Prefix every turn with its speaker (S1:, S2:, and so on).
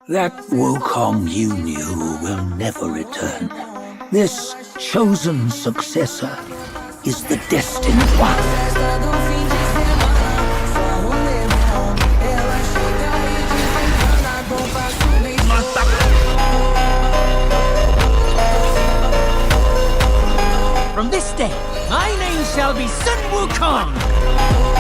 S1: That Wukong you knew will never return. This chosen successor is the destined one.
S2: From this day, my name shall be Sun Wukong.